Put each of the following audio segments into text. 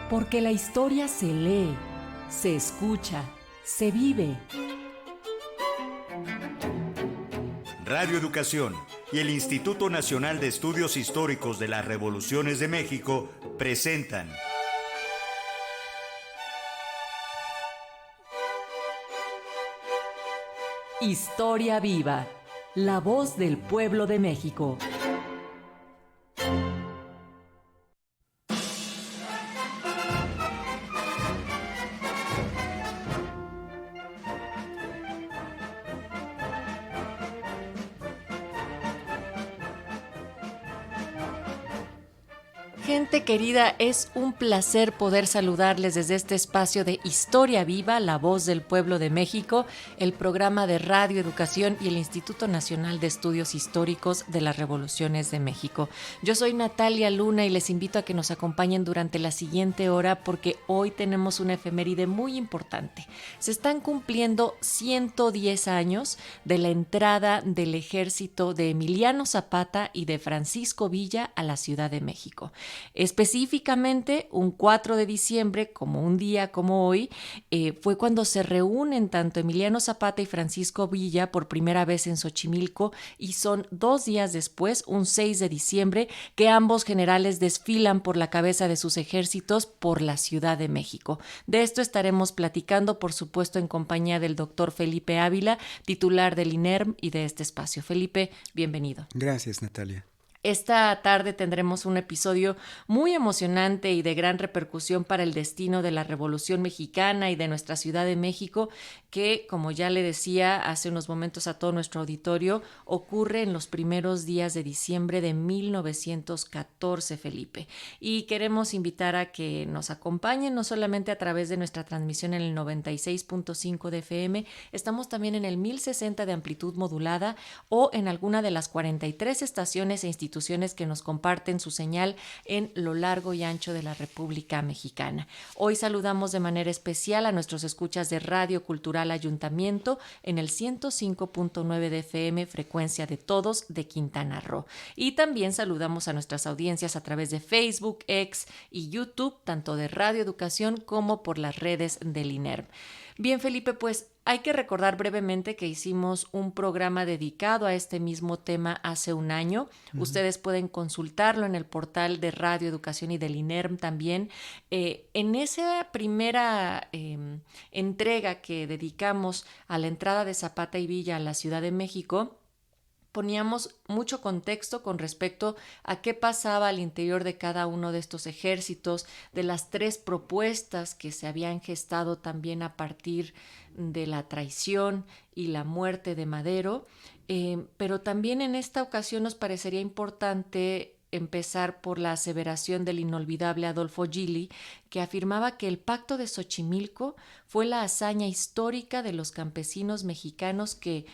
Porque la historia se lee, se escucha, se vive. Radio Educación y el Instituto Nacional de Estudios Históricos de las Revoluciones de México presentan Historia viva, la voz del pueblo de México. Gente querida, es un placer poder saludarles desde este espacio de Historia Viva, la voz del pueblo de México, el programa de Radio Educación y el Instituto Nacional de Estudios Históricos de las Revoluciones de México. Yo soy Natalia Luna y les invito a que nos acompañen durante la siguiente hora porque hoy tenemos una efeméride muy importante. Se están cumpliendo 110 años de la entrada del ejército de Emiliano Zapata y de Francisco Villa a la Ciudad de México. Específicamente, un 4 de diciembre, como un día como hoy, fue cuando se reúnen tanto Emiliano Zapata y Francisco Villa por primera vez en Xochimilco, y son 2 días después, un 6 de diciembre, que ambos generales desfilan por la cabeza de sus ejércitos por la Ciudad de México. De esto estaremos platicando, por supuesto, en compañía del doctor Felipe Ávila, titular del INERM y de este espacio. Felipe, bienvenido. Gracias, Natalia. Esta tarde tendremos un episodio muy emocionante y de gran repercusión para el destino de la Revolución Mexicana y de nuestra Ciudad de México, que, como ya le decía hace unos momentos a todo nuestro auditorio, ocurre en los primeros días de diciembre de 1914, Felipe. Y queremos invitar a que nos acompañen, no solamente a través de nuestra transmisión en el 96.5 de FM, estamos también en el 1060 de amplitud modulada o en alguna de las 43 estaciones e instituciones que nos comparten su señal en lo largo y ancho de la República Mexicana. Hoy saludamos de manera especial a nuestros escuchas de Radio Cultural Ayuntamiento en el 105.9 de FM, frecuencia de todos, de Quintana Roo. Y también saludamos a nuestras audiencias a través de Facebook, X y YouTube, tanto de Radio Educación como por las redes del INERM. Bien, Felipe, pues hay que recordar brevemente que hicimos un programa dedicado a este mismo tema hace un año. Ustedes pueden consultarlo en el portal de Radio Educación y del INERM también. En esa primera entrega que dedicamos a la entrada de Zapata y Villa a la Ciudad de México, poníamos mucho contexto con respecto a qué pasaba al interior de cada uno de estos ejércitos, de las 3 propuestas que se habían gestado también a partir de la traición y la muerte de Madero, pero también en esta ocasión nos parecería importante empezar por la aseveración del inolvidable Adolfo Gili, que afirmaba que el Pacto de Xochimilco fue la hazaña histórica de los campesinos mexicanos que,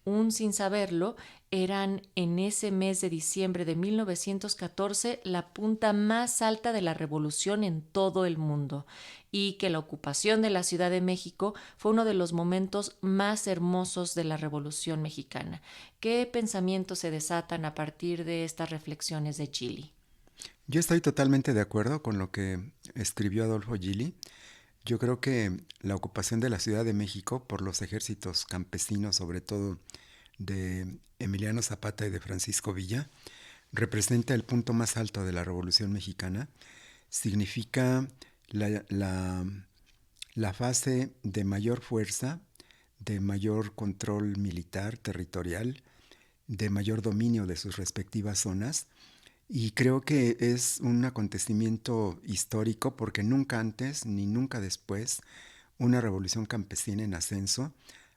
aún sin saberlo, eran en ese mes de diciembre de 1914 la punta más alta de la revolución en todo el mundo, y que la ocupación de la Ciudad de México fue uno de los momentos más hermosos de la Revolución Mexicana. ¿Qué pensamientos se desatan a partir de estas reflexiones de Gili? Yo estoy totalmente de acuerdo con lo que escribió Adolfo Gili. Yo creo que la ocupación de la Ciudad de México por los ejércitos campesinos, sobre todo de Emiliano Zapata y de Francisco Villa, representa el punto más alto de la Revolución Mexicana. Significa la fase de mayor fuerza, de mayor control militar, territorial, de mayor dominio de sus respectivas zonas. Y creo que es un acontecimiento histórico porque nunca antes ni nunca después una revolución campesina en ascenso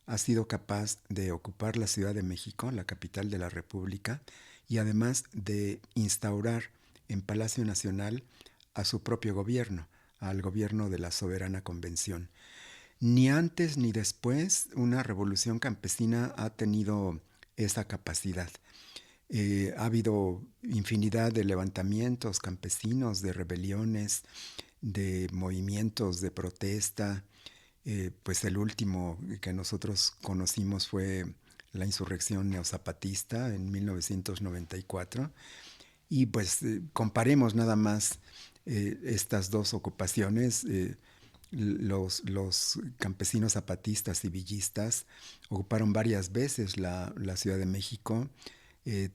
ha sido capaz de ocupar la Ciudad de México, la capital de la República, y además de instaurar en Palacio Nacional a su propio gobierno, al gobierno de la Soberana Convención. Ni antes ni después una revolución campesina ha tenido esa capacidad. Ha habido infinidad de levantamientos campesinos, de rebeliones, de movimientos de protesta. Pues el último que nosotros conocimos fue la insurrección neozapatista en 1994. Y pues comparemos nada más estas dos ocupaciones, los campesinos zapatistas y villistas ocuparon varias veces la Ciudad de México,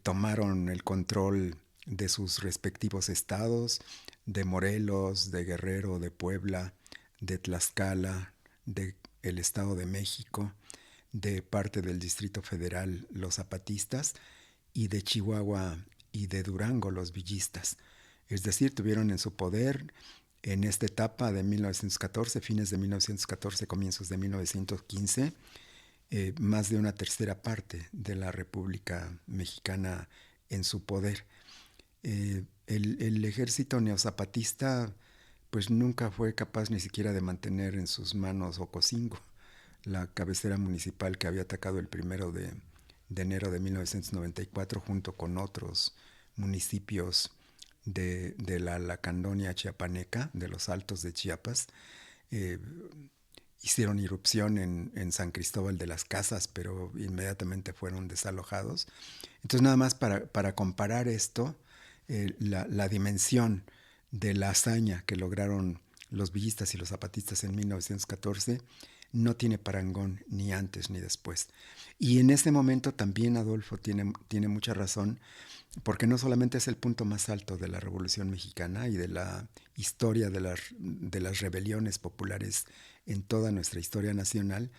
tomaron el control de sus respectivos estados, de Morelos, de Guerrero, de Puebla, de Tlaxcala, de el Estado de México, de parte del Distrito Federal los zapatistas y de Chihuahua y de Durango los villistas. Es decir, tuvieron en su poder en esta etapa de 1914, fines de 1914, comienzos de 1915, más de una tercera parte de la República Mexicana en su poder. El ejército neozapatista pues nunca fue capaz ni siquiera de mantener en sus manos Ocosingo, la cabecera municipal que había atacado el 1 de enero de 1994 junto con otros municipios de la Lacandonia chiapaneca, de los Altos de Chiapas. Hicieron irrupción en San Cristóbal de las Casas, pero inmediatamente fueron desalojados. Entonces, nada más para comparar esto, la dimensión de la hazaña que lograron los villistas y los zapatistas en 1914 no tiene parangón ni antes ni después. Y en ese momento también Adolfo tiene mucha razón, porque no solamente es el punto más alto de la Revolución Mexicana y de la historia de las rebeliones populares en toda nuestra historia nacional,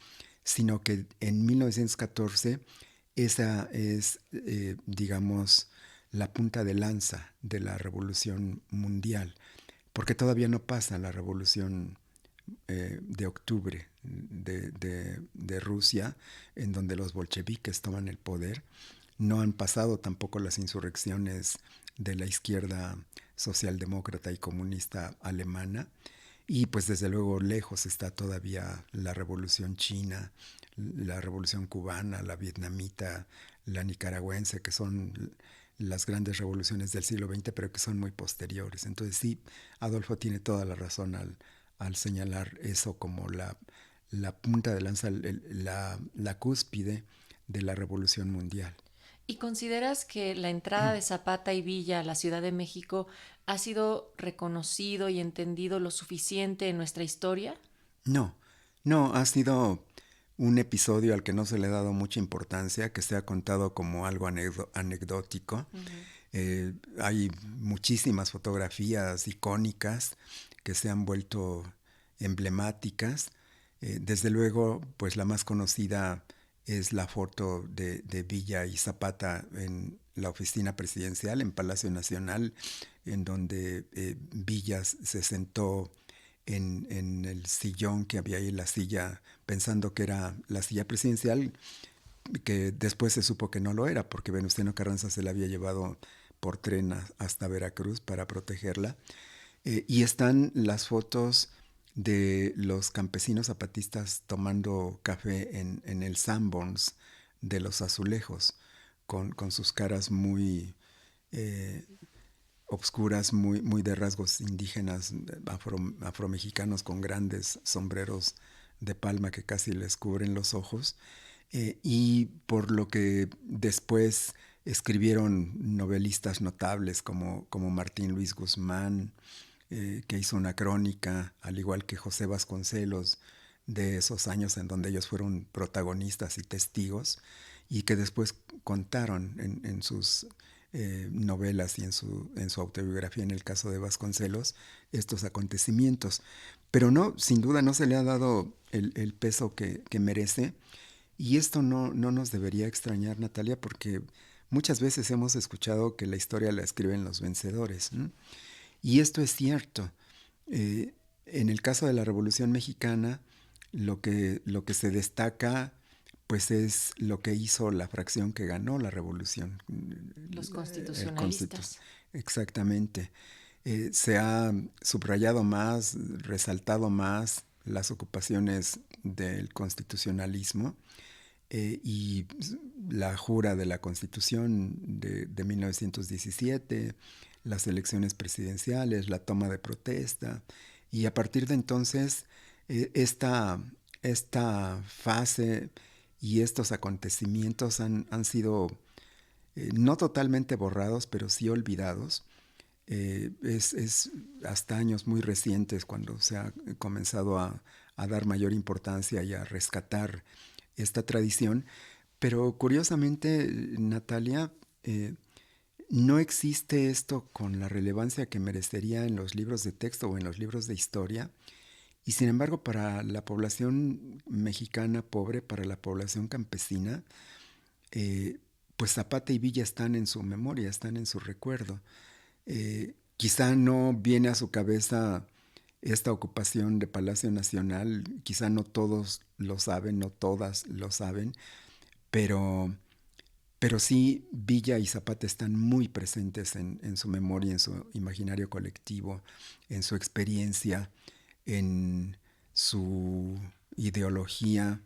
sino que en 1914 esa es, digamos, la punta de lanza de la Revolución Mundial, porque todavía no pasa la Revolución de octubre de Rusia, en donde los bolcheviques toman el poder. No han pasado tampoco las insurrecciones de la izquierda socialdemócrata y comunista alemana, y pues desde luego lejos está todavía la Revolución China, la Revolución Cubana, la vietnamita, la nicaragüense, que son las grandes revoluciones del siglo XX, pero que son muy posteriores. Entonces sí, Adolfo tiene toda la razón al señalar eso como la punta de lanza, la cúspide de la Revolución Mundial. ¿Y consideras que la entrada de Zapata y Villa a la Ciudad de México ha sido reconocido y entendido lo suficiente en nuestra historia? No, ha sido un episodio al que no se le ha dado mucha importancia, que se ha contado como algo anecdótico. Hay muchísimas fotografías icónicas que se han vuelto emblemáticas. Desde luego, pues la más conocida es la foto de Villa y Zapata en la oficina presidencial, en Palacio Nacional, en donde Villa se sentó en el sillón que había ahí, la silla, pensando que era la silla presidencial, que después se supo que no lo era, porque Venustiano Carranza se la había llevado por tren hasta Veracruz para protegerla. Y están las fotos de los campesinos zapatistas tomando café en el Sanborns de los Azulejos, con sus caras muy obscuras, muy de rasgos indígenas, afromexicanos, con grandes sombreros de palma que casi les cubren los ojos, y por lo que después escribieron novelistas notables como Martín Luis Guzmán, que hizo una crónica, al igual que José Vasconcelos, de esos años en donde ellos fueron protagonistas y testigos, y que después contaron en sus novelas y en su autobiografía, en el caso de Vasconcelos, estos acontecimientos. Pero no, sin duda no se le ha dado el peso que merece, y esto no nos debería extrañar, Natalia, porque muchas veces hemos escuchado que la historia la escriben los vencedores, ¿no? Y esto es cierto. En el caso de la Revolución Mexicana, lo que se destaca pues es lo que hizo la fracción que ganó la revolución. Los constitucionalistas. Exactamente. Se ha subrayado más, resaltado más las ocupaciones del constitucionalismo, y la jura de la Constitución de 1917, las elecciones presidenciales, la toma de protesta, y a partir de entonces esta fase y estos acontecimientos han sido no totalmente borrados, pero sí olvidados, Es hasta años muy recientes cuando se ha comenzado a dar mayor importancia y a rescatar esta tradición. Pero curiosamente, Natalia, no existe esto con la relevancia que merecería en los libros de texto o en los libros de historia. Y sin embargo, para la población mexicana pobre, para la población campesina, pues Zapata y Villa están en su memoria, están en su recuerdo. Quizá no viene a su cabeza esta ocupación de Palacio Nacional, quizá no todos lo saben, no todas lo saben, pero, pero sí Villa y Zapata están muy presentes en su memoria, en su imaginario colectivo, en su experiencia, en su ideología,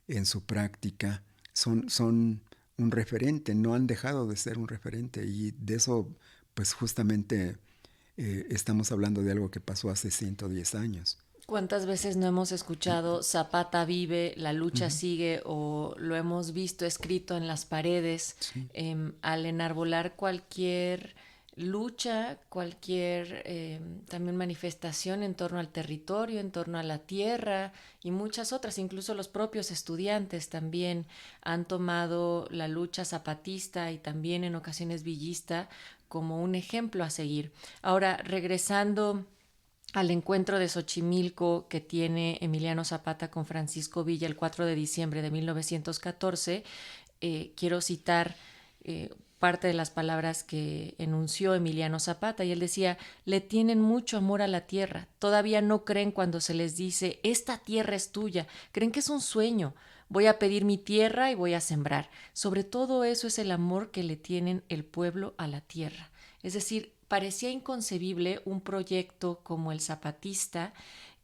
en su práctica. Son un referente, no han dejado de ser un referente, y de eso pues justamente estamos hablando de algo que pasó hace 110 años. ¿Cuántas veces no hemos escuchado Zapata vive, la lucha Ujú. sigue o lo hemos visto escrito en las paredes Sí. al enarbolar cualquier lucha, cualquier también manifestación en torno al territorio, en torno a la tierra y muchas otras? Incluso los propios estudiantes también han tomado la lucha zapatista y también en ocasiones villista como un ejemplo a seguir. Ahora, regresando al encuentro de Xochimilco que tiene Emiliano Zapata con Francisco Villa el 4 de diciembre de 1914, quiero citar parte de las palabras que enunció Emiliano Zapata, y él decía: le tienen mucho amor a la tierra, todavía no creen cuando se les dice esta tierra es tuya, creen que es un sueño, voy a pedir mi tierra y voy a sembrar. Sobre todo eso es el amor que le tienen el pueblo a la tierra. Es decir, parecía inconcebible un proyecto como el zapatista,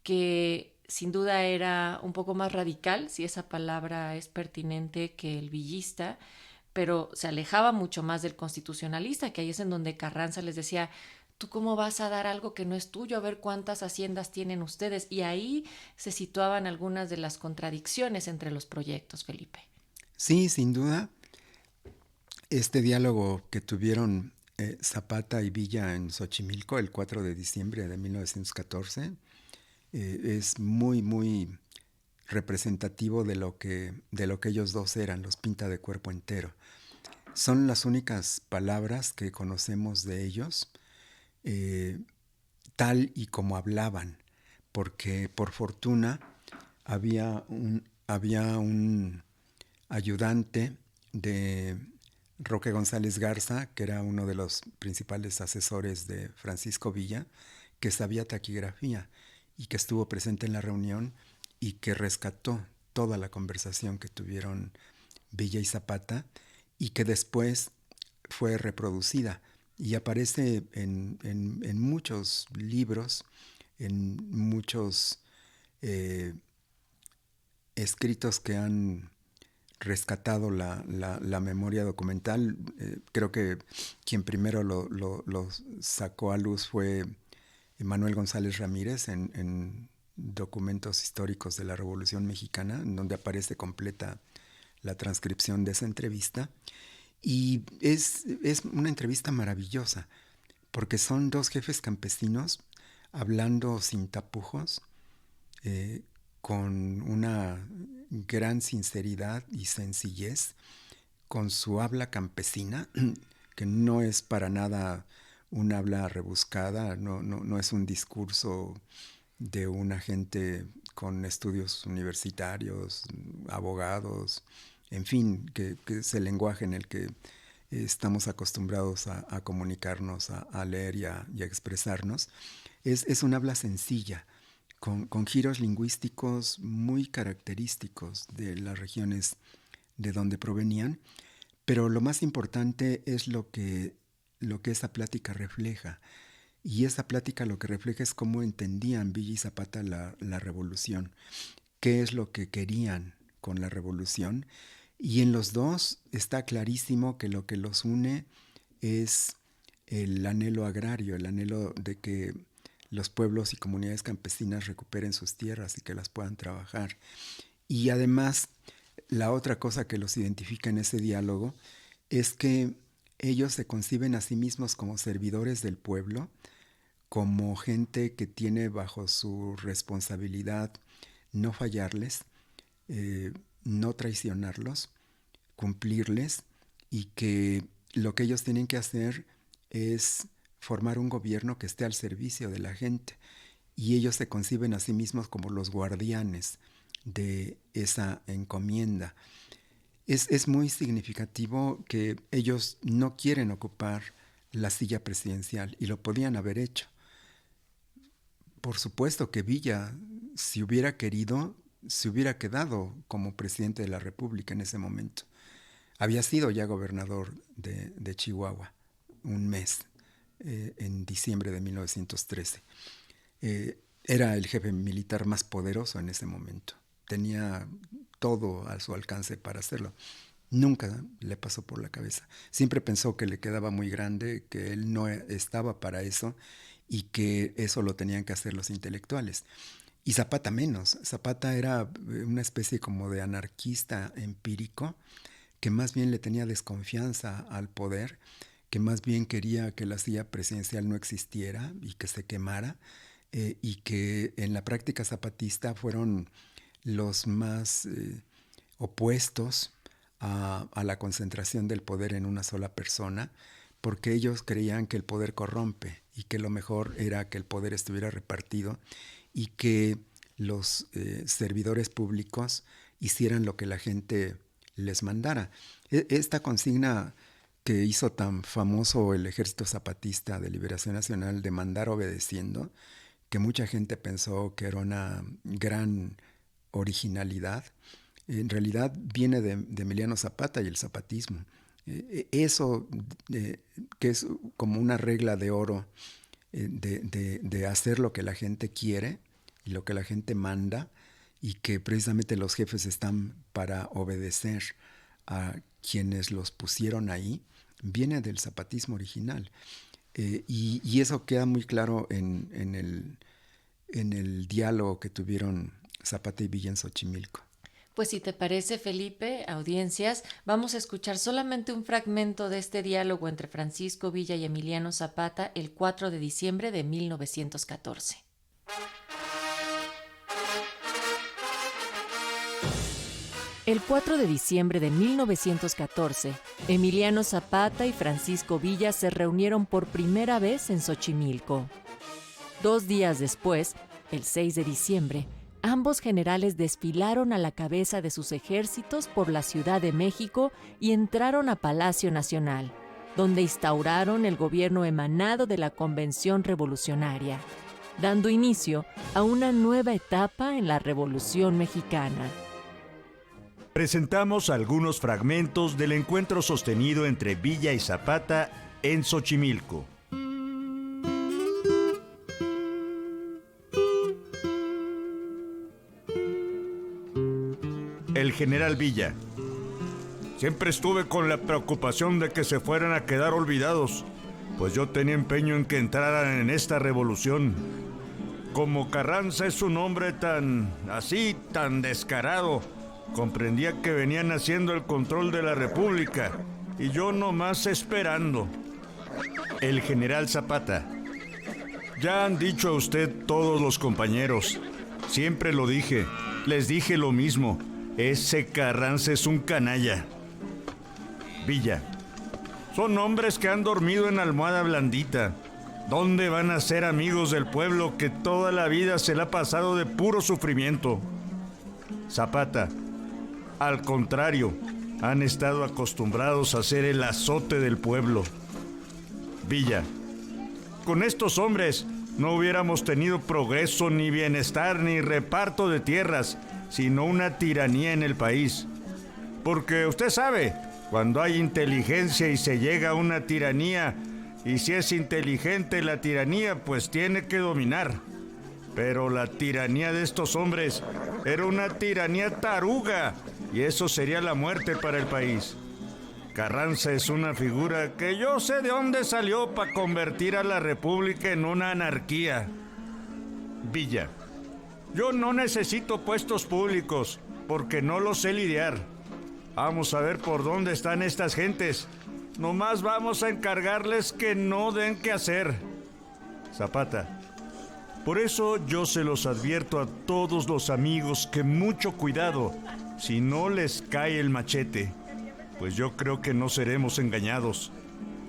que sin duda era un poco más radical, si esa palabra es pertinente, que el villista, pero se alejaba mucho más del constitucionalista, que ahí es en donde Carranza les decía: ¿tú cómo vas a dar algo que no es tuyo? A ver cuántas haciendas tienen ustedes. Y ahí se situaban algunas de las contradicciones entre los proyectos, Felipe. Sí, sin duda, este diálogo que tuvieron Zapata y Villa en Xochimilco el 4 de diciembre de 1914 es muy, muy representativo de lo que ellos dos eran, los pinta de cuerpo entero. Son las únicas palabras que conocemos de ellos, eh, tal y como hablaban, porque por fortuna había un ayudante de Roque González Garza, que era uno de los principales asesores de Francisco Villa, que sabía taquigrafía y que estuvo presente en la reunión y que rescató toda la conversación que tuvieron Villa y Zapata, y que después fue reproducida y aparece en muchos libros, en muchos eh, escritos que han rescatado la memoria documental. Creo que quien primero lo sacó a luz fue Manuel González Ramírez en documentos históricos de la Revolución Mexicana, en donde aparece completa la transcripción de esa entrevista. Y es una entrevista maravillosa, porque son dos jefes campesinos hablando sin tapujos, eh, con una gran sinceridad y sencillez, con su habla campesina, que no es para nada un habla rebuscada, no es un discurso de una gente con estudios universitarios, abogados, en fin, que es el lenguaje en el que estamos acostumbrados a comunicarnos, a leer y a expresarnos. Es un habla sencilla, con giros lingüísticos muy característicos de las regiones de donde provenían, pero lo más importante es lo que esa plática refleja. Y esa plática lo que refleja es cómo entendían Villa y Zapata la revolución, qué es lo que querían con la revolución. Y en los dos está clarísimo que lo que los une es el anhelo agrario, el anhelo de que los pueblos y comunidades campesinas recuperen sus tierras y que las puedan trabajar. Y además, la otra cosa que los identifica en ese diálogo es que ellos se conciben a sí mismos como servidores del pueblo, como gente que tiene bajo su responsabilidad no fallarles, no traicionarlos, cumplirles, y que lo que ellos tienen que hacer es formar un gobierno que esté al servicio de la gente. Y ellos se conciben a sí mismos como los guardianes de esa encomienda. Es muy significativo que ellos no quieren ocupar la silla presidencial y lo podían haber hecho. Por supuesto que Villa, si hubiera querido, se hubiera quedado como presidente de la República en ese momento. Había sido ya gobernador de Chihuahua un mes, en diciembre de 1913. Era el jefe militar más poderoso en ese momento. Tenía todo a su alcance para hacerlo. Nunca le pasó por la cabeza. Siempre pensó que le quedaba muy grande, que él no estaba para eso y que eso lo tenían que hacer los intelectuales. Y Zapata menos. Zapata era una especie como de anarquista empírico que más bien le tenía desconfianza al poder, que más bien quería que la silla presidencial no existiera y que se quemara, y que en la práctica zapatista fueron los más opuestos a la concentración del poder en una sola persona, porque ellos creían que el poder corrompe y que lo mejor era que el poder estuviera repartido y que los servidores públicos hicieran lo que la gente les mandara. Esta consigna que hizo tan famoso el Ejército Zapatista de Liberación Nacional de mandar obedeciendo, que mucha gente pensó que era una gran originalidad, en realidad viene de Emiliano Zapata y el zapatismo. Eso que es como una regla de oro, de hacer lo que la gente quiere y lo que la gente manda, y que precisamente los jefes están para obedecer a quienes los pusieron ahí, viene del zapatismo original. Y eso queda muy claro en el diálogo que tuvieron Zapata y Villa en Xochimilco. Pues si te parece, Felipe, audiencias, vamos a escuchar solamente un fragmento de este diálogo entre Francisco Villa y Emiliano Zapata el 4 de diciembre de 1914. El 4 de diciembre de 1914, Emiliano Zapata y Francisco Villa se reunieron por primera vez en Xochimilco. 2 días después, el 6 de diciembre, ambos generales desfilaron a la cabeza de sus ejércitos por la Ciudad de México y entraron a Palacio Nacional, donde instauraron el gobierno emanado de la Convención Revolucionaria, dando inicio a una nueva etapa en la Revolución Mexicana. Presentamos algunos fragmentos del encuentro sostenido entre Villa y Zapata en Xochimilco. El general Villa: siempre estuve con la preocupación de que se fueran a quedar olvidados, pues yo tenía empeño en que entraran en esta revolución. Como Carranza es un hombre tan descarado, comprendía que venían haciendo el control de la República y yo nomás esperando. El general Zapata: ya han dicho a usted todos los compañeros, siempre lo dije, les dije lo mismo, ese Carranza es un canalla. Villa: son hombres que han dormido en almohada blandita. ¿Dónde van a ser amigos del pueblo que toda la vida se le ha pasado de puro sufrimiento? Zapata: al contrario, han estado acostumbrados a ser el azote del pueblo. Villa: con estos hombres no hubiéramos tenido progreso, ni bienestar, ni reparto de tierras, sino una tiranía en el país. Porque usted sabe, cuando hay inteligencia y se llega a una tiranía, y si es inteligente la tiranía, pues tiene que dominar. Pero la tiranía de estos hombres era una tiranía taruga, y eso sería la muerte para el país. Carranza es una figura que yo sé de dónde salió para convertir a la República en una anarquía. Villa: yo no necesito puestos públicos, porque no los sé lidiar. Vamos a ver por dónde están estas gentes. Nomás vamos a encargarles que no den qué hacer. Zapata. Por eso yo se los advierto a todos los amigos que mucho cuidado si no les cae el machete, pues yo creo que no seremos engañados.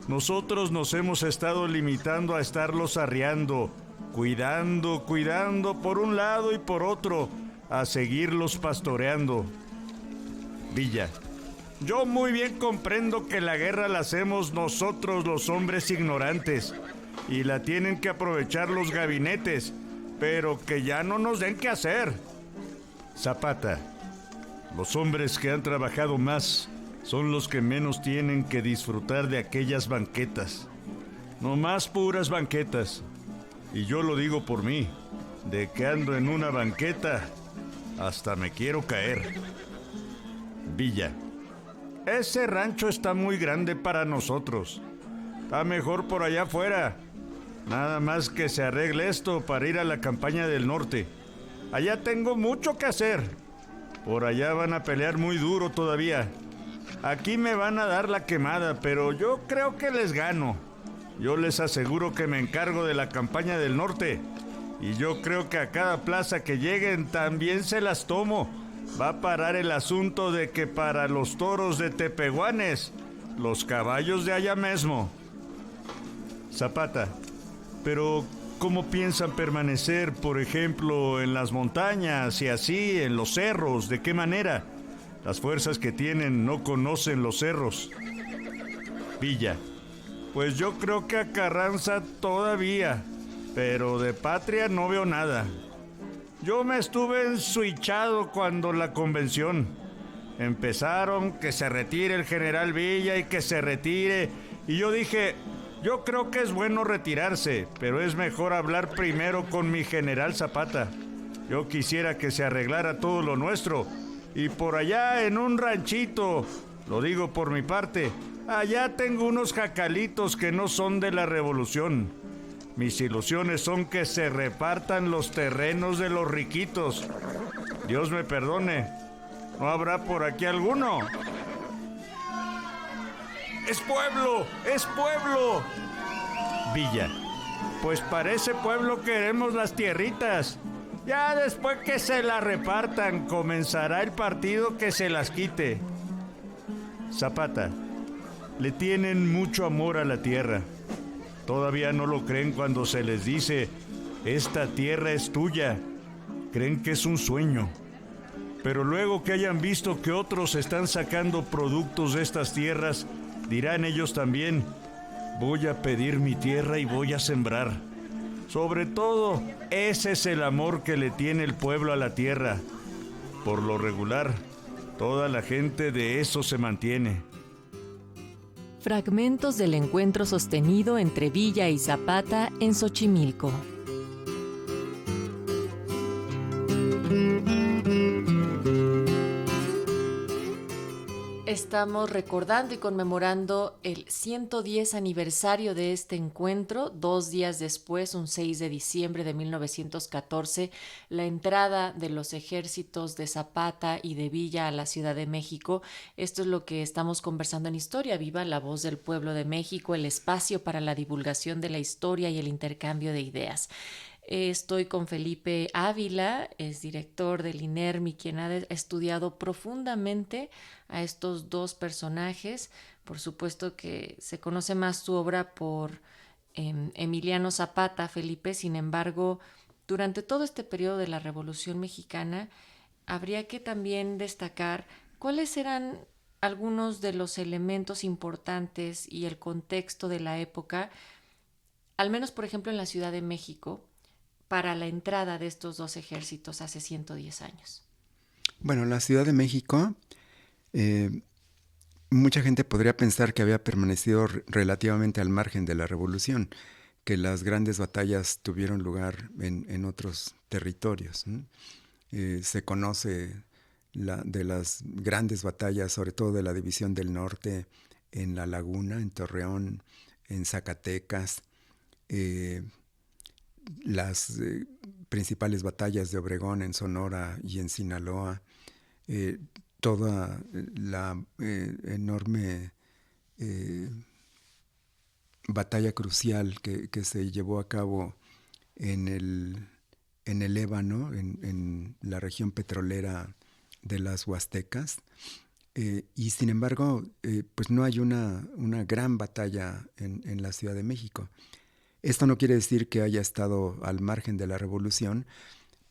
Nosotros nos hemos estado limitando a estarlos arreando, cuidando por un lado y por otro, a seguirlos pastoreando. Villa. Yo muy bien comprendo que la guerra la hacemos nosotros los hombres ignorantes y la tienen que aprovechar los gabinetes, pero que ya no nos den qué hacer. Zapata. Los hombres que han trabajado más son los que menos tienen que disfrutar de aquellas banquetas. No más puras banquetas. Y yo lo digo por mí, de que ando en una banqueta, hasta me quiero caer. Villa. Ese rancho está muy grande para nosotros. Está mejor por allá afuera. Nada más que se arregle esto para ir a la campaña del norte. Allá tengo mucho que hacer. Por allá van a pelear muy duro todavía. Aquí me van a dar la quemada, pero yo creo que les gano. Yo les aseguro que me encargo de la campaña del norte. Y yo creo que a cada plaza que lleguen también se las tomo. Va a parar el asunto de que para los toros de Tepehuanes, los caballos de allá mismo. Zapata. Pero, ¿cómo piensan permanecer, por ejemplo, en las montañas y así, en los cerros? ¿De qué manera? Las fuerzas que tienen no conocen los cerros. Villa. Pues yo creo que a Carranza todavía, pero de patria no veo nada. Yo me estuve ensuichado cuando la convención. Empezaron que se retire el general Villa y que se retire. Y yo dije, yo creo que es bueno retirarse, pero es mejor hablar primero con mi general Zapata. Yo quisiera que se arreglara todo lo nuestro. Y por allá en un ranchito, lo digo por mi parte, allá tengo unos jacalitos que no son de la revolución. Mis ilusiones son que se repartan los terrenos de los riquitos. Dios me perdone, ¿no habrá por aquí alguno? ¡Es pueblo! ¡Es pueblo! Villa. Pues para ese pueblo queremos las tierritas. Ya después que se las repartan, comenzará el partido que se las quite. Zapata. Le tienen mucho amor a la tierra. Todavía no lo creen cuando se les dice, esta tierra es tuya. Creen que es un sueño. Pero luego que hayan visto que otros están sacando productos de estas tierras, dirán ellos también, voy a pedir mi tierra y voy a sembrar. Sobre todo, ese es el amor que le tiene el pueblo a la tierra. Por lo regular, toda la gente de eso se mantiene. Fragmentos del encuentro sostenido entre Villa y Zapata en Xochimilco. Estamos recordando y conmemorando el 110 aniversario de este encuentro. 2 días después, un 6 de diciembre de 1914, la entrada de los ejércitos de Zapata y de Villa a la Ciudad de México. Esto es lo que estamos conversando en Historia Viva, la voz del pueblo de México, el espacio para la divulgación de la historia y el intercambio de ideas. Estoy con Felipe Ávila, es director del INERMI, quien ha estudiado profundamente a estos dos personajes. Por supuesto que se conoce más su obra por Emiliano Zapata, Felipe. Sin embargo, durante todo este periodo de la Revolución Mexicana, habría que también destacar cuáles eran algunos de los elementos importantes y el contexto de la época, al menos, por ejemplo, en la Ciudad de México, para la entrada de estos dos ejércitos hace 110 años. Bueno, la Ciudad de México, mucha gente podría pensar que había permanecido relativamente al margen de la revolución, que las grandes batallas tuvieron lugar en otros territorios. Se conoce de las grandes batallas, sobre todo de la División del Norte, en La Laguna, en Torreón, en Zacatecas, las principales batallas de Obregón en Sonora y en Sinaloa, toda la enorme batalla crucial que se llevó a cabo en el Ébano, en la región petrolera de las Huastecas. Y sin embargo, pues no hay una gran batalla en la Ciudad de México. Esto no quiere decir que haya estado al margen de la revolución,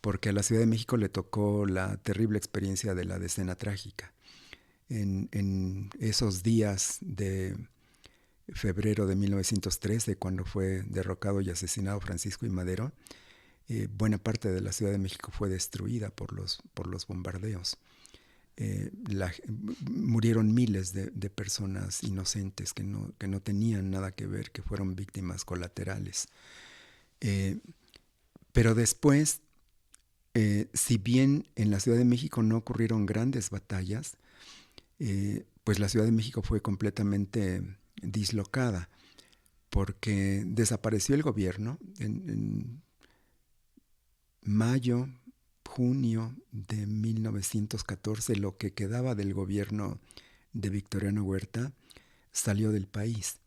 porque a la Ciudad de México le tocó la terrible experiencia de la Decena Trágica. En esos días de febrero de 1913, cuando fue derrocado y asesinado Francisco I. Madero, buena parte de la Ciudad de México fue destruida por los bombardeos. Murieron miles de personas inocentes que no tenían nada que ver, que fueron víctimas colaterales. Pero después, si bien en la Ciudad de México no ocurrieron grandes batallas, pues la Ciudad de México fue completamente dislocada, porque desapareció el gobierno en mayo, junio de 1914. Lo que quedaba del gobierno de Victoriano Huerta salió del país.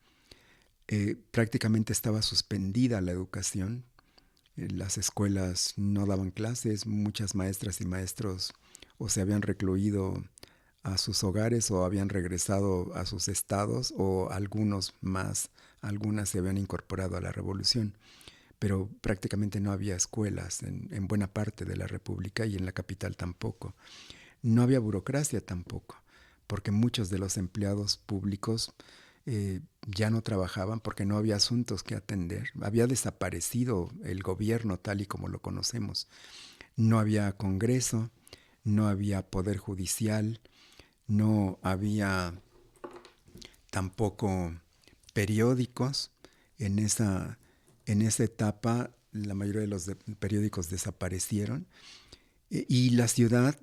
Prácticamente estaba suspendida la educación. Las escuelas no daban clases, muchas maestras y maestros o se habían recluido a sus hogares o habían regresado a sus estados, o algunas se habían incorporado a la revolución. Pero prácticamente no había escuelas en buena parte de la República, y en la capital tampoco. No había burocracia tampoco, porque muchos de los empleados públicos ya no trabajaban porque no había asuntos que atender. Había desaparecido el gobierno tal y como lo conocemos. No había Congreso, no había Poder Judicial, no había tampoco periódicos. En esa etapa la mayoría de los periódicos desaparecieron, y la ciudad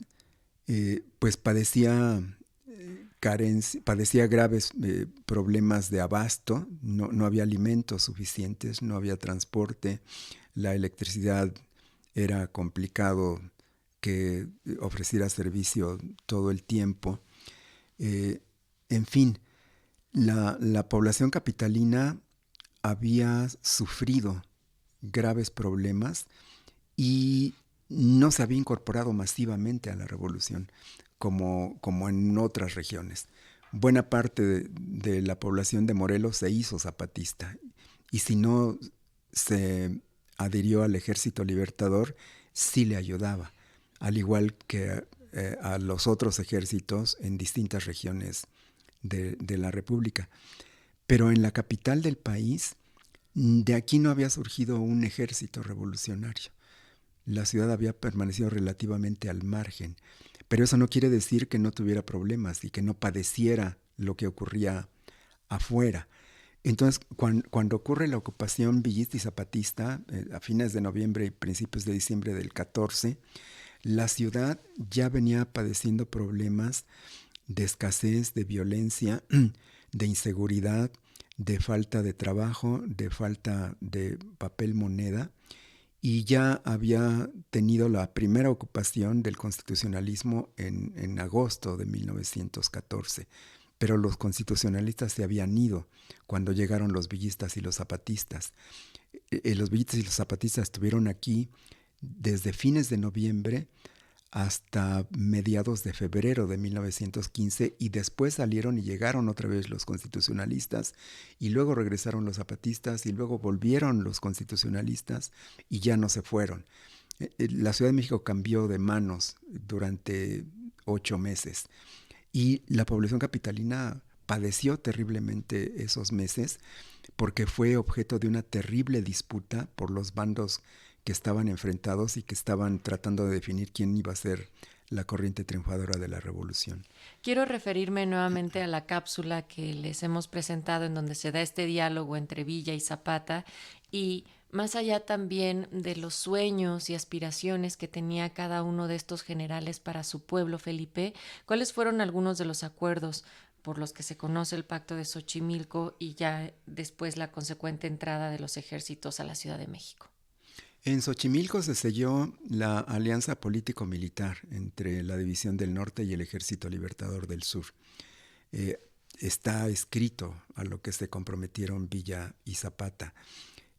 pues padecía graves problemas de abasto. No había alimentos suficientes, no había transporte, la electricidad era complicado que ofreciera servicio todo el tiempo. En fin, la población capitalina había sufrido graves problemas y no se había incorporado masivamente a la revolución como en otras regiones. Buena parte de la población de Morelos se hizo zapatista, y si no se adhirió al Ejército Libertador, sí le ayudaba, al igual que a los otros ejércitos en distintas regiones de la República. Pero en la capital del país, de aquí no había surgido un ejército revolucionario. La ciudad había permanecido relativamente al margen, pero eso no quiere decir que no tuviera problemas y que no padeciera lo que ocurría afuera. Entonces, cuando ocurre la ocupación villista y zapatista, a fines de noviembre y principios de diciembre del 14, la ciudad ya venía padeciendo problemas de escasez, de violencia, de inseguridad, de falta de trabajo, de falta de papel moneda, y ya había tenido la primera ocupación del constitucionalismo en agosto de 1914. Pero los constitucionalistas se habían ido cuando llegaron los villistas y los zapatistas. Los villistas y los zapatistas estuvieron aquí desde fines de noviembre hasta mediados de febrero de 1915, y después salieron y llegaron otra vez los constitucionalistas, y luego regresaron los zapatistas, y luego volvieron los constitucionalistas, y ya no se fueron. La Ciudad de México cambió de manos durante 8 meses, y la población capitalina padeció terriblemente esos meses, porque fue objeto de una terrible disputa por los bandos que estaban enfrentados y que estaban tratando de definir quién iba a ser la corriente triunfadora de la revolución. Quiero referirme nuevamente a la cápsula que les hemos presentado, en donde se da este diálogo entre Villa y Zapata, y más allá también de los sueños y aspiraciones que tenía cada uno de estos generales para su pueblo, Felipe, ¿cuáles fueron algunos de los acuerdos por los que se conoce el Pacto de Xochimilco y ya después la consecuente entrada de los ejércitos a la Ciudad de México? En Xochimilco se selló la alianza político-militar entre la División del Norte y el Ejército Libertador del Sur. está escrito a lo que se comprometieron Villa y Zapata.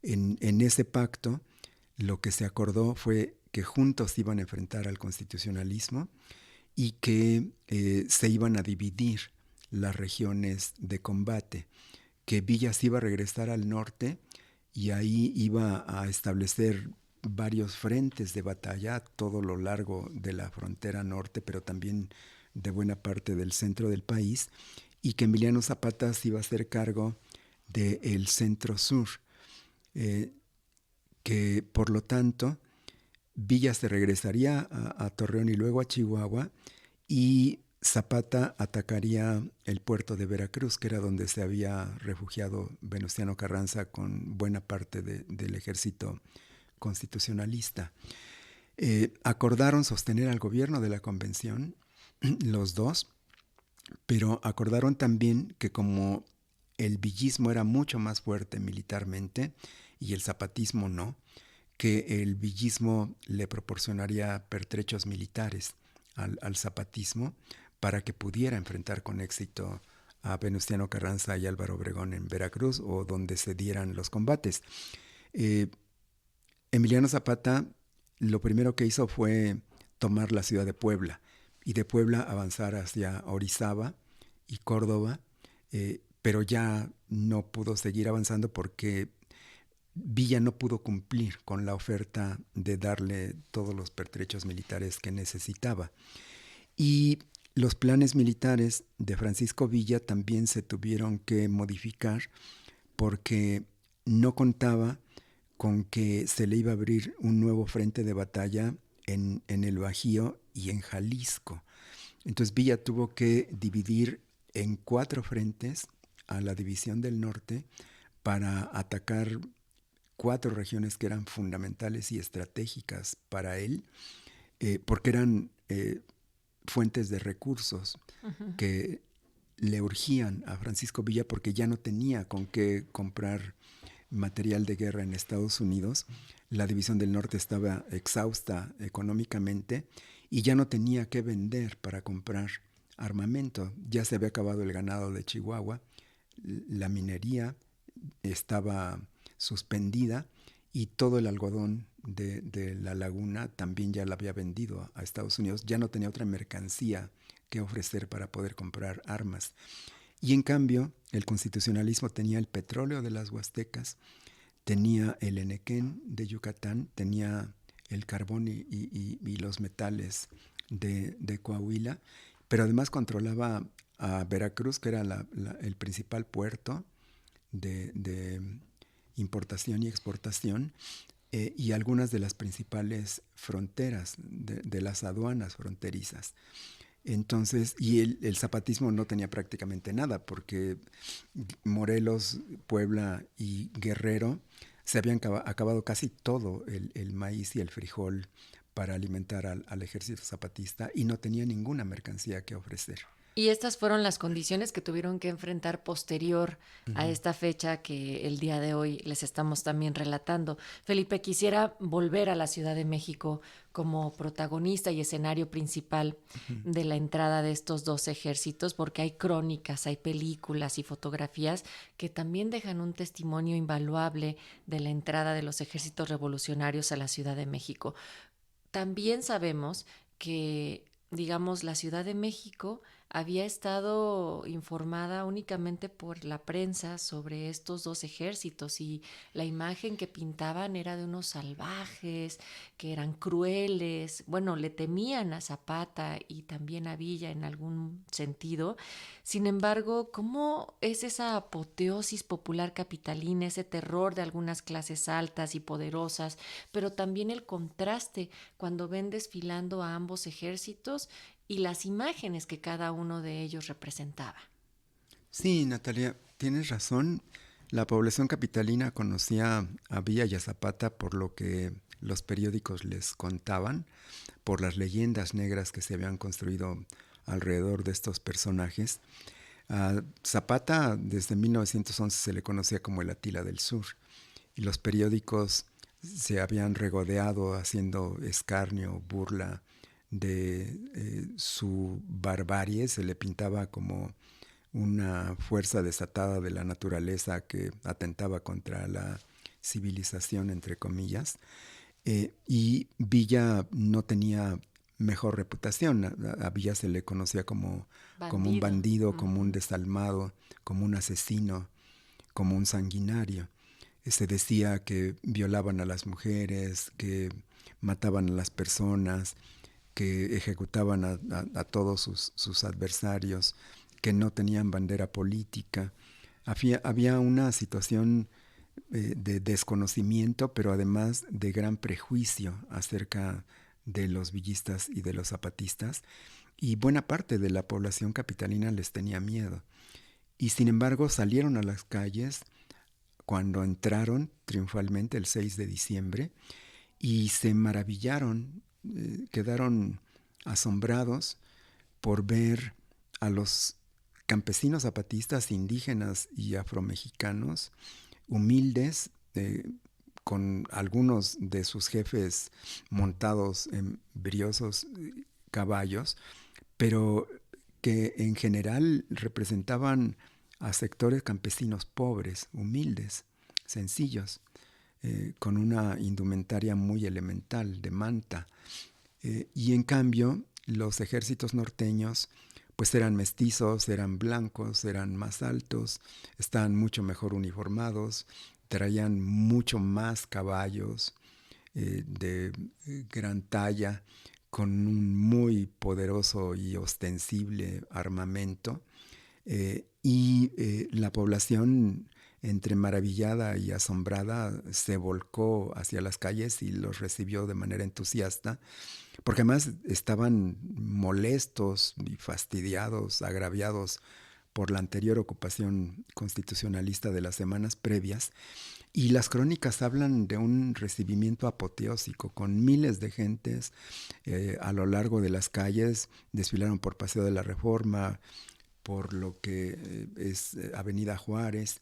En ese pacto lo que se acordó fue que juntos iban a enfrentar al constitucionalismo y que se iban a dividir las regiones de combate, que Villa se iba a regresar al norte y ahí iba a establecer varios frentes de batalla a todo lo largo de la frontera norte, pero también de buena parte del centro del país, y que Emiliano Zapata se iba a hacer cargo del centro sur, que por lo tanto Villa se regresaría a Torreón y luego a Chihuahua, y Zapata atacaría el puerto de Veracruz, que era donde se había refugiado Venustiano Carranza con buena parte del ejército constitucionalista. Acordaron sostener al gobierno de la convención, los dos, pero acordaron también que como el villismo era mucho más fuerte militarmente y el zapatismo no, que el villismo le proporcionaría pertrechos militares al zapatismo para que pudiera enfrentar con éxito a Venustiano Carranza y Álvaro Obregón en Veracruz o donde se dieran los combates. Emiliano Zapata lo primero que hizo fue tomar la ciudad de Puebla y de Puebla avanzar hacia Orizaba y Córdoba, pero ya no pudo seguir avanzando porque Villa no pudo cumplir con la oferta de darle todos los pertrechos militares que necesitaba. Y los planes militares de Francisco Villa también se tuvieron que modificar porque no contaba con que se le iba a abrir un nuevo frente de batalla en el Bajío y en Jalisco. Entonces Villa tuvo que dividir en 4 frentes a la División del Norte para atacar 4 regiones que eran fundamentales y estratégicas para él, porque eran fuentes de recursos que le urgían a Francisco Villa porque ya no tenía con qué comprar material de guerra en Estados Unidos. La División del Norte estaba exhausta económicamente y ya no tenía que vender para comprar armamento. Ya se había acabado el ganado de Chihuahua, la minería estaba suspendida y todo el algodón de la laguna también ya la había vendido a Estados Unidos. Ya no tenía otra mercancía que ofrecer para poder comprar armas. Y en cambio, el constitucionalismo tenía el petróleo de las Huastecas, tenía el enequén de Yucatán, tenía el carbón y los metales de Coahuila, pero además controlaba a Veracruz, que era el principal puerto de importación y exportación, y algunas de las principales fronteras de las aduanas fronterizas. Entonces, y el zapatismo no tenía prácticamente nada, porque Morelos, Puebla y Guerrero se habían acabado casi todo el maíz y el frijol para alimentar al ejército zapatista y no tenía ninguna mercancía que ofrecer. Y estas fueron las condiciones que tuvieron que enfrentar posterior a esta fecha que el día de hoy les estamos también relatando. Felipe, quisiera volver a la Ciudad de México como protagonista y escenario principal de la entrada de estos 2 ejércitos, porque hay crónicas, hay películas y fotografías que también dejan un testimonio invaluable de la entrada de los ejércitos revolucionarios a la Ciudad de México. También sabemos que, digamos, la Ciudad de México había estado informada únicamente por la prensa sobre estos 2 ejércitos y la imagen que pintaban era de unos salvajes, que eran crueles, bueno, le temían a Zapata y también a Villa en algún sentido. Sin embargo, ¿cómo es esa apoteosis popular capitalina, ese terror de algunas clases altas y poderosas, pero también el contraste cuando ven desfilando a ambos ejércitos y las imágenes que cada uno de ellos representaba? Sí, Natalia, tienes razón. La población capitalina conocía a Villa y a Zapata por lo que los periódicos les contaban, por las leyendas negras que se habían construido alrededor de estos personajes. A Zapata desde 1911 se le conocía como el Atila del Sur y los periódicos se habían regodeado haciendo escarnio, burla de su barbarie. Se le pintaba como una fuerza desatada de la naturaleza que atentaba contra la civilización, entre comillas. Y Villa no tenía mejor reputación. A Villa se le conocía como un bandido, como un desalmado, como un asesino, como un sanguinario. Se decía que violaban a las mujeres, que mataban a las personas, que ejecutaban a todos sus adversarios, que no tenían bandera política. Había una situación de desconocimiento, pero además de gran prejuicio acerca de los villistas y de los zapatistas, y buena parte de la población capitalina les tenía miedo. Y sin embargo salieron a las calles cuando entraron triunfalmente el 6 de diciembre y se maravillaron, quedaron asombrados por ver a los campesinos zapatistas, indígenas y afromexicanos humildes, con algunos de sus jefes montados en briosos caballos, pero que en general representaban a sectores campesinos pobres, humildes, sencillos, con una indumentaria muy elemental de manta. Y en cambio, los ejércitos norteños pues eran mestizos, eran blancos, eran más altos, estaban mucho mejor uniformados, traían mucho más caballos de gran talla, con un muy poderoso y ostensible armamento. La población, entre maravillada y asombrada, se volcó hacia las calles y los recibió de manera entusiasta, porque además estaban molestos y fastidiados, agraviados por la anterior ocupación constitucionalista de las semanas previas, y las crónicas hablan de un recibimiento apoteósico, con miles de gentes a lo largo de las calles. Desfilaron por Paseo de la Reforma, por lo que es Avenida Juárez,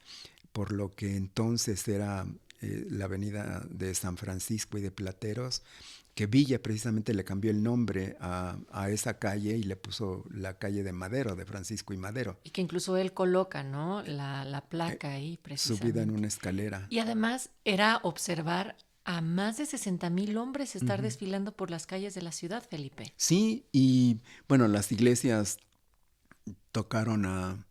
por lo que entonces era la Avenida de San Francisco y de Plateros, que Villa precisamente le cambió el nombre a esa calle y le puso la calle de Madero, de Francisco y Madero. Y que incluso él coloca, ¿no?, la placa ahí precisamente. Subida en una escalera. Y además era observar a más de 60,000 hombres estar desfilando por las calles de la ciudad, Felipe. Sí, y bueno, las iglesias tocaron a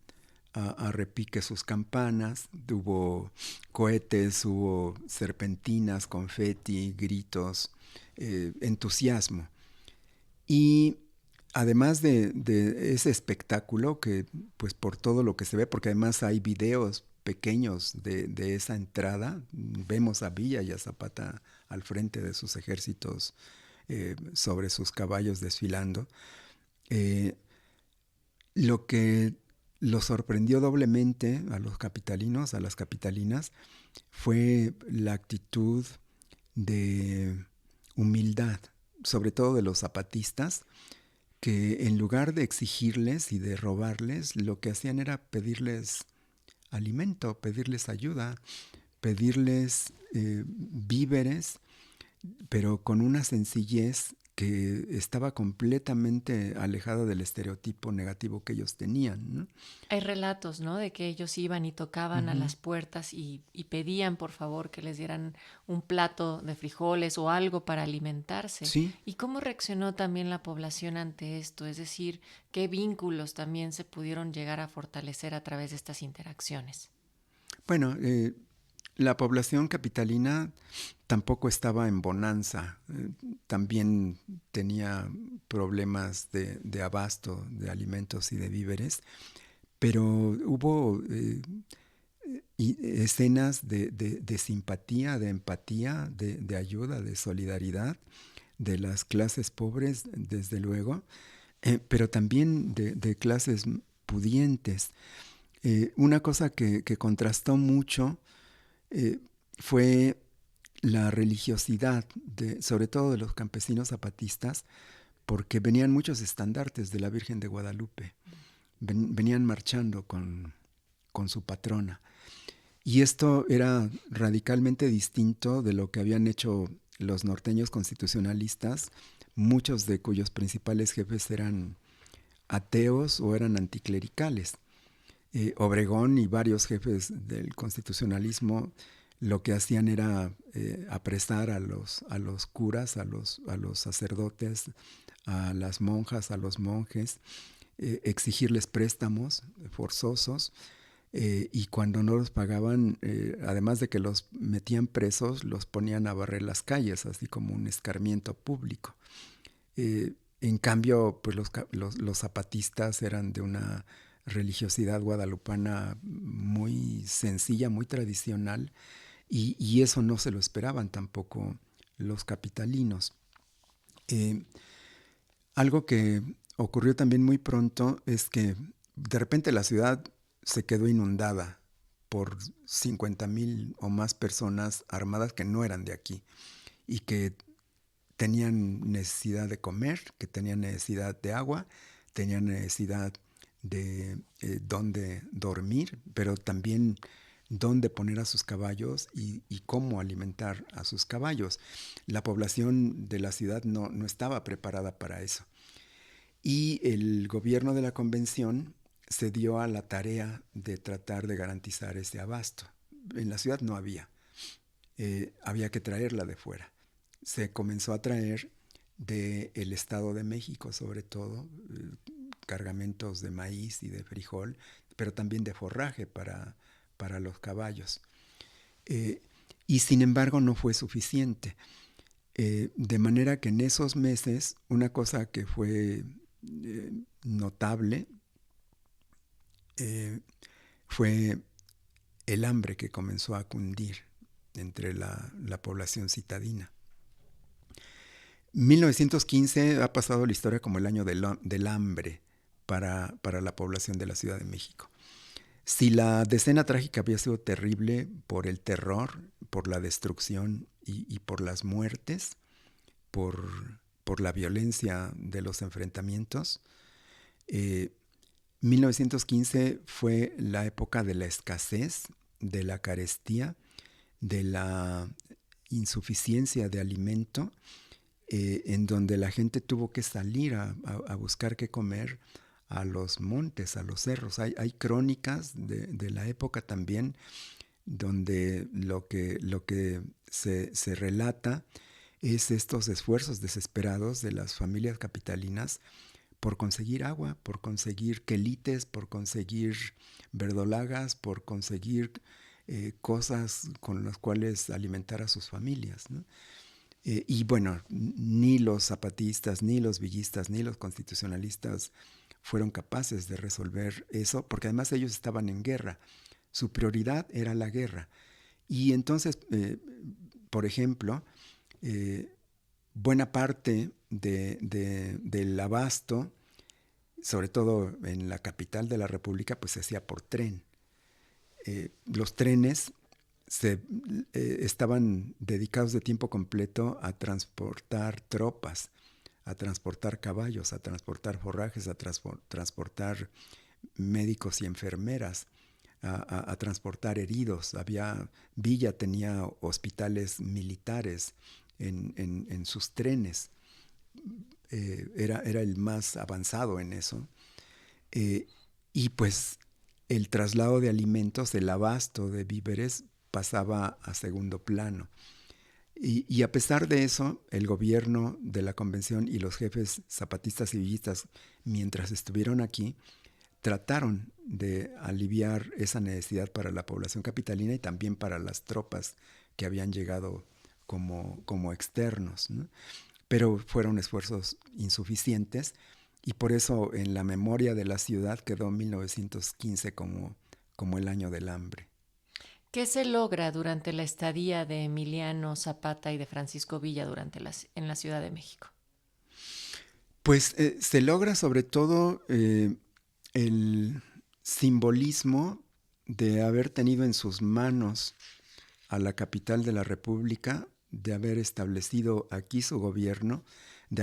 repique sus campanas, hubo cohetes, hubo serpentinas, confeti, gritos, entusiasmo. Y además de ese espectáculo, que pues por todo lo que se ve, porque además hay videos pequeños de esa entrada, vemos a Villa y a Zapata al frente de sus ejércitos sobre sus caballos desfilando. Lo que los sorprendió doblemente a los capitalinos, a las capitalinas, fue la actitud de humildad, sobre todo de los zapatistas, que en lugar de exigirles y de robarles, lo que hacían era pedirles alimento, pedirles ayuda, pedirles víveres, pero con una sencillez que estaba completamente alejada del estereotipo negativo que ellos tenían, ¿no? Hay relatos, ¿no?, de que ellos iban y tocaban a las puertas y pedían, por favor, que les dieran un plato de frijoles o algo para alimentarse. Sí. ¿Y cómo reaccionó también la población ante esto? Es decir, ¿qué vínculos también se pudieron llegar a fortalecer a través de estas interacciones? Bueno, la población capitalina tampoco estaba en bonanza, también tenía problemas de abasto de alimentos y de víveres, pero hubo escenas de simpatía, de empatía, de ayuda, de solidaridad de las clases pobres, desde luego, pero también de clases pudientes. Una cosa que contrastó mucho fue la religiosidad, sobre todo de los campesinos zapatistas, porque venían muchos estandartes de la Virgen de Guadalupe, venían marchando con su patrona. Y esto era radicalmente distinto de lo que habían hecho los norteños constitucionalistas, muchos de cuyos principales jefes eran ateos o eran anticlericales. Obregón y varios jefes del constitucionalismo lo que hacían era apresar a los curas, a los sacerdotes, a las monjas, a los monjes, exigirles préstamos forzosos, y cuando no los pagaban, además de que los metían presos, los ponían a barrer las calles, así como un escarmiento público. En cambio, pues los zapatistas eran de una religiosidad guadalupana muy sencilla, muy tradicional, y eso no se lo esperaban tampoco los capitalinos. Algo que ocurrió también muy pronto es que de repente la ciudad se quedó inundada por 50,000 o más personas armadas que no eran de aquí y que tenían necesidad de comer, que tenían necesidad de agua, tenían necesidad de dónde dormir, pero también dónde poner a sus caballos y cómo alimentar a sus caballos. La población de la ciudad no estaba preparada para eso. Y el gobierno de la convención se dio a la tarea de tratar de garantizar ese abasto. En la ciudad no había, había que traerla de fuera. Se comenzó a traer del Estado de México, sobre todo, cargamentos de maíz y de frijol, pero también de forraje para los caballos. Y sin embargo no fue suficiente. De manera que en esos meses, una cosa que fue notable fue el hambre que comenzó a cundir entre la población citadina. 1915 ha pasado la historia como el año del hambre para la población de la Ciudad de México. Si la decena trágica había sido terrible por el terror, por la destrucción y por las muertes, por la violencia de los enfrentamientos, 1915 fue la época de la escasez, de la carestía, de la insuficiencia de alimento, en donde la gente tuvo que salir a buscar qué comer a los montes, a los cerros. Hay crónicas de la época también donde lo que se relata es estos esfuerzos desesperados de las familias capitalinas por conseguir agua, por conseguir quelites, por conseguir verdolagas, por conseguir cosas con las cuales alimentar a sus familias, ¿no? Y bueno, ni los zapatistas, ni los villistas, ni los constitucionalistas fueron capaces de resolver eso, porque además ellos estaban en guerra. Su prioridad era la guerra. Y entonces, por ejemplo, buena parte del abasto, sobre todo en la capital de la República, pues se hacía por tren. Los trenes estaban dedicados de tiempo completo a transportar tropas, a transportar caballos, a transportar forrajes, a transportar médicos y enfermeras, a transportar heridos. Villa tenía hospitales militares en sus trenes. Era el más avanzado en eso. Y pues el traslado de alimentos, el abasto de víveres pasaba a segundo plano. Y a pesar de eso, el gobierno de la convención y los jefes zapatistas y villistas, mientras estuvieron aquí, trataron de aliviar esa necesidad para la población capitalina y también para las tropas que habían llegado como externos, ¿no? Pero fueron esfuerzos insuficientes y por eso en la memoria de la ciudad quedó 1915 como el año del hambre. ¿Qué se logra durante la estadía de Emiliano Zapata y de Francisco Villa en la Ciudad de México? Pues se logra sobre todo el simbolismo de haber tenido en sus manos a la capital de la República, de haber establecido aquí su gobierno, de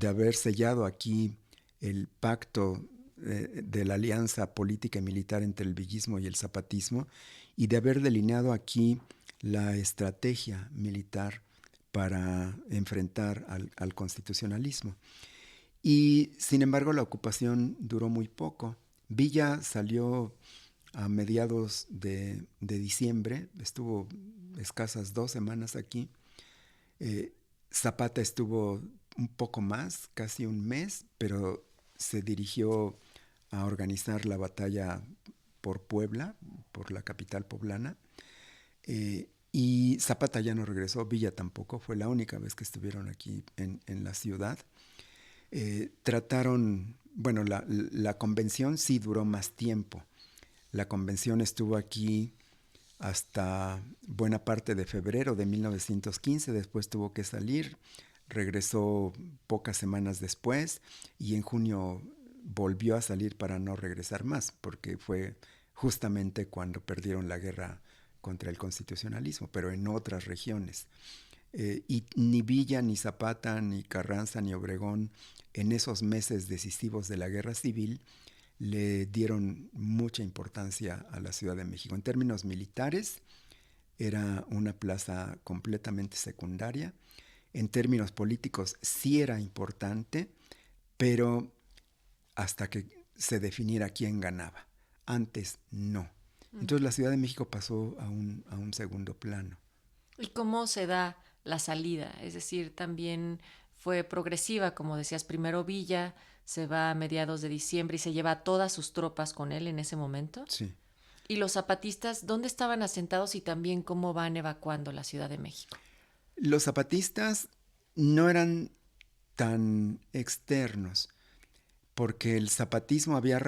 haber sellado aquí el pacto de la alianza política y militar entre el villismo y el zapatismo, y de haber delineado aquí la estrategia militar para enfrentar al constitucionalismo. Y sin embargo la ocupación duró muy poco. Villa salió a mediados de diciembre, estuvo escasas 2 semanas aquí. Zapata estuvo un poco más, casi un mes, pero se dirigió a organizar la batalla por Puebla, por la capital poblana. Y Zapata ya no regresó, Villa tampoco, fue la única vez que estuvieron aquí en la ciudad. Bueno, la convención sí duró más tiempo. La convención estuvo aquí hasta buena parte de febrero de 1915, después tuvo que salir, regresó pocas semanas después y en junio volvió a salir para no regresar más, porque fue justamente cuando perdieron la guerra contra el constitucionalismo, pero en otras regiones. Y ni Villa, ni Zapata, ni Carranza, ni Obregón, en esos meses decisivos de la guerra civil, le dieron mucha importancia a la Ciudad de México. En términos militares, era una plaza completamente secundaria. En términos políticos, sí era importante, pero hasta que se definiera quién ganaba. Antes, no. Entonces la Ciudad de México pasó a un segundo plano. ¿Y cómo se da la salida? Es decir, también fue progresiva, como decías, primero Villa se va a mediados de diciembre y se lleva a todas sus tropas con él en ese momento. Sí. ¿Y los zapatistas dónde estaban asentados y también cómo van evacuando la Ciudad de México? Los zapatistas no eran tan externos, porque el zapatismo había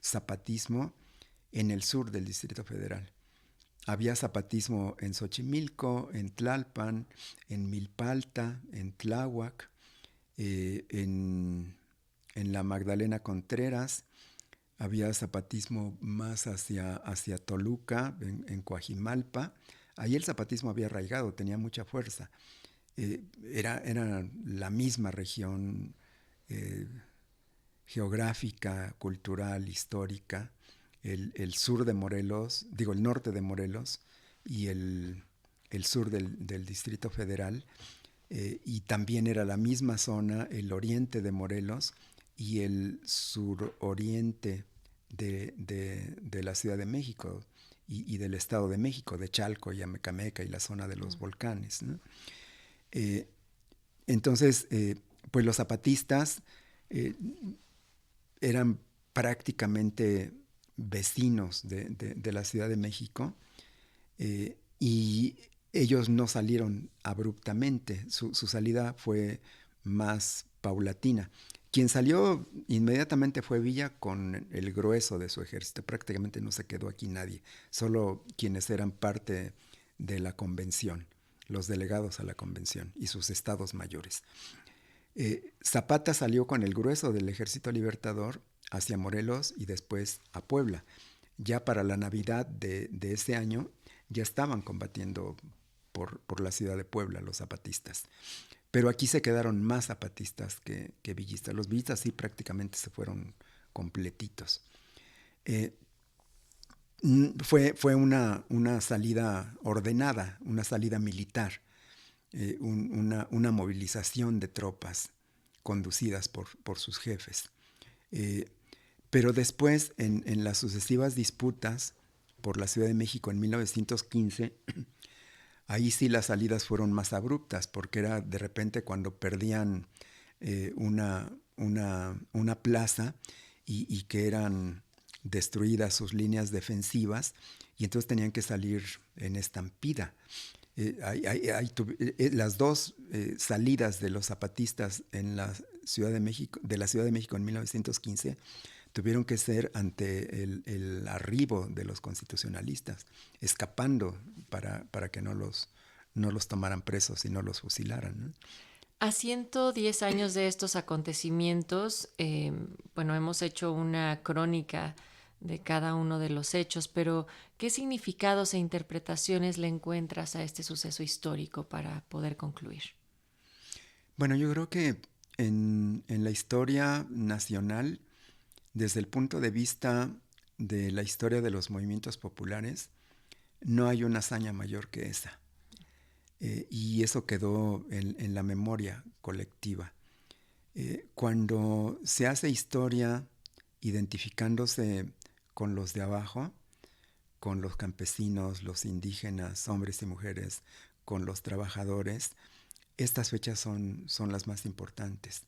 zapatismo en el sur del Distrito Federal. Había zapatismo en Xochimilco, en Tlalpan, en Milpalta, en Tláhuac, en la Magdalena Contreras. Había zapatismo más hacia Toluca, en Coajimalpa. Ahí el zapatismo había arraigado, tenía mucha fuerza. Era la misma región geográfica, cultural, histórica. El sur de Morelos, el norte de Morelos y el sur del Distrito Federal, y también era la misma zona, el oriente de Morelos y el suroriente de la Ciudad de México y del Estado de México, de Chalco y Amecameca y la zona de los volcanes, ¿no? Entonces, pues los zapatistas eran prácticamente vecinos de la Ciudad de México, y ellos no salieron abruptamente, su salida fue más paulatina. Quien salió inmediatamente fue Villa con el grueso de su ejército, prácticamente no se quedó aquí nadie, solo quienes eran parte de la convención, los delegados a la convención y sus estados mayores. Zapata salió con el grueso del Ejército Libertador hacia Morelos y después a Puebla. Ya para la Navidad de ese año ya estaban combatiendo por la ciudad de Puebla los zapatistas. Pero aquí se quedaron más zapatistas que villistas. Los villistas sí prácticamente se fueron completitos. Fue una salida ordenada, una salida militar, una movilización de tropas conducidas por sus jefes. Pero después, en las sucesivas disputas por la Ciudad de México en 1915, ahí sí las salidas fueron más abruptas, porque era de repente cuando perdían una plaza y que eran destruidas sus líneas defensivas, y entonces tenían que salir en estampida. Las dos salidas de los zapatistas en la Ciudad de México, en 1915, tuvieron que ser ante el arribo de los constitucionalistas, escapando para que no los tomaran presos y no los fusilaran, ¿no? A 110 años de estos acontecimientos, hemos hecho una crónica de cada uno de los hechos, pero ¿qué significados e interpretaciones le encuentras a este suceso histórico para poder concluir? Bueno, yo creo que en la historia nacional, desde el punto de vista de la historia de los movimientos populares, no hay una hazaña mayor que esa. Y eso quedó en la memoria colectiva. Cuando se hace historia identificándose con los de abajo, con los campesinos, los indígenas, hombres y mujeres, con los trabajadores, estas fechas son las más importantes.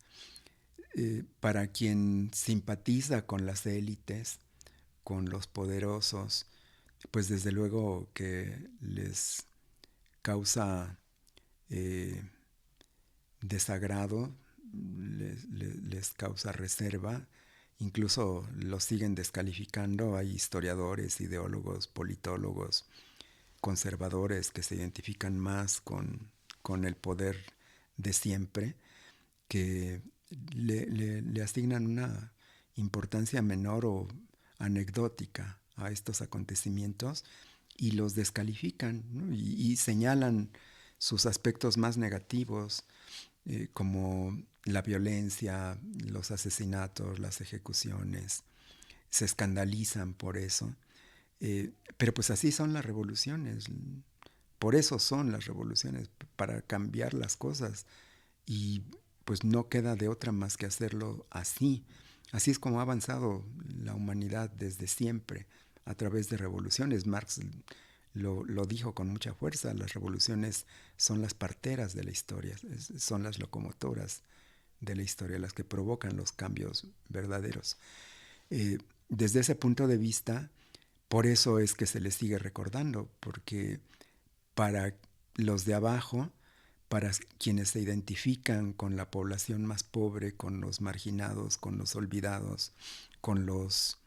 Para quien simpatiza con las élites, con los poderosos, pues desde luego que les causa desagrado, les causa reserva, incluso los siguen descalificando. Hay historiadores, ideólogos, politólogos, conservadores que se identifican más con el poder de siempre, que le asignan una importancia menor o anecdótica a estos acontecimientos y los descalifican, ¿no? y señalan sus aspectos más negativos, como la violencia, los asesinatos, las ejecuciones. Se escandalizan por eso. Pero pues así son las revoluciones. Por eso son las revoluciones, para cambiar las cosas. Y pues no queda de otra más que hacerlo así. Así es como ha avanzado la humanidad desde siempre, a través de revoluciones. Marx lo dijo con mucha fuerza: las revoluciones son las parteras de la historia, son las locomotoras de la historia, las que provocan los cambios verdaderos. Desde ese punto de vista, por eso es que se les sigue recordando, porque para los de abajo, para quienes se identifican con la población más pobre, con los marginados, con los olvidados, con los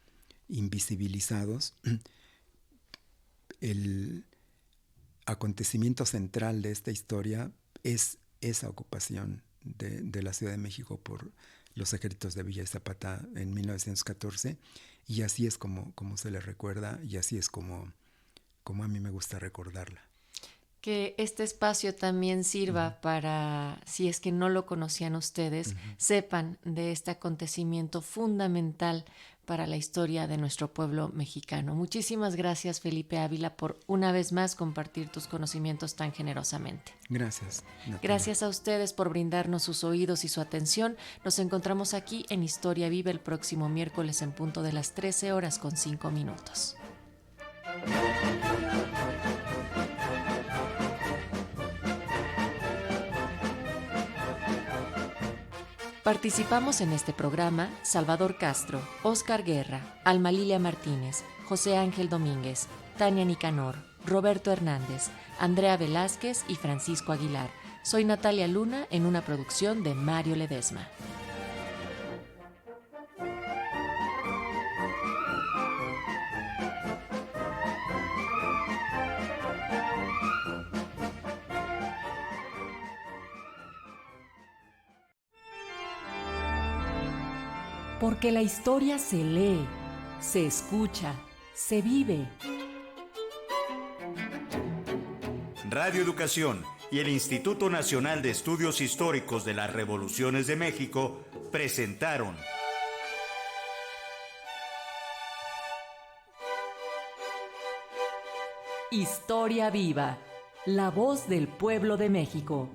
invisibilizados, el acontecimiento central de esta historia es esa ocupación de la Ciudad de México por los ejércitos de Villa y Zapata en 1914, y así es como se le recuerda, y así es como a mí me gusta recordarla. Que este espacio también sirva para, si es que no lo conocían ustedes, sepan de este acontecimiento fundamental para la historia de nuestro pueblo mexicano. Muchísimas gracias, Felipe Ávila, por una vez más compartir tus conocimientos tan generosamente. Gracias, Natalia. Gracias a ustedes por brindarnos sus oídos y su atención. Nos encontramos aquí en Historia Viva el próximo miércoles en punto de las 13:05. Participamos en este programa Salvador Castro, Óscar Guerra, Alma Lilia Martínez, José Ángel Domínguez, Tania Nicanor, Roberto Hernández, Andrea Velázquez y Francisco Aguilar. Soy Natalia Luna en una producción de Mario Ledesma. Porque la historia se lee, se escucha, se vive. Radio Educación y el Instituto Nacional de Estudios Históricos de las Revoluciones de México presentaron Historia Viva, la voz del pueblo de México.